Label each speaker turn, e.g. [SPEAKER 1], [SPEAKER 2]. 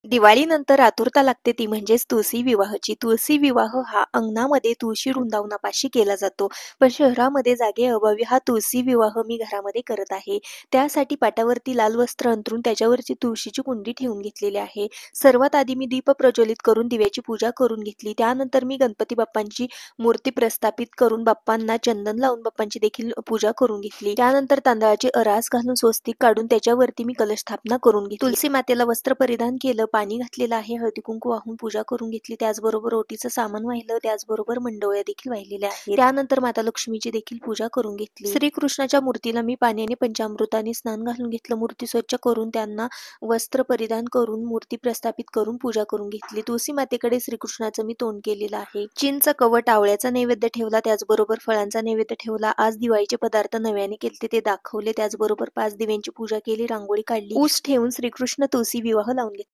[SPEAKER 1] दिवाळीनंतर आतुरता लागते ती म्हणजेच तुळशी विवाहाची. तुळशी विवाह हा अंगणामध्ये तुळशी वृंदावनापाशी केला जातो. पण शहरामध्ये जागेअभावी हा तुळशी विवाह मी घरामध्ये करत आहे. त्यासाठी पाटावरती लाल वस्त्र अंथरून त्याच्यावरची तुळशीची कुंडी ठेवून घेतलेली आहे. सर्वात आधी मी दीप प्रज्वलित करून दिव्याची पूजा करून घेतली. त्यानंतर मी गणपती बाप्पांची मूर्ती प्रस्थापित करून बाप्पांना चंदन लावून बाप्पांची देखील पूजा करून घेतली. त्यानंतर तांदळाची अरास घालून स्वस्तिक काढून त्याच्यावरती मी कलश स्थापना करून घेतली. तुळशी मातेला वस्त्र परिधान केलं, पाणी घातलेलं आहे, हळदी कुंकू वाहून पूजा करून घेतली. त्याचबरोबर ओटीचं सामान वाहिलं, त्याचबरोबर मंडोळ्या देखील वाहिलेल्या आहेत. त्यानंतर माता लक्ष्मीची देखील पूजा करून घेतली. श्रीकृष्णाच्या मूर्तीला मी पाण्याने पंचामृताने स्नान घालून घेतलं. मूर्ती स्वच्छ करून त्यांना वस्त्र परिधान करून मूर्ती प्रस्थापित करून पूजा करून घेतली. तुळशी मातेकडे श्रीकृष्णाचं मी तोंड केलेलं आहे. चिंच, कवट, आवळ्याचा नैवेद्य ठेवला, त्याचबरोबर फळांचा नैवेद्य ठेवला. आज दिवाळीचे पदार्थ नव्याने केले ते दाखवले. त्याचबरोबर 5 दिव्यांची पूजा केली, रांगोळी काढली, ऊस ठेवून श्रीकृष्ण तुळशी विवाह लावून घेतला.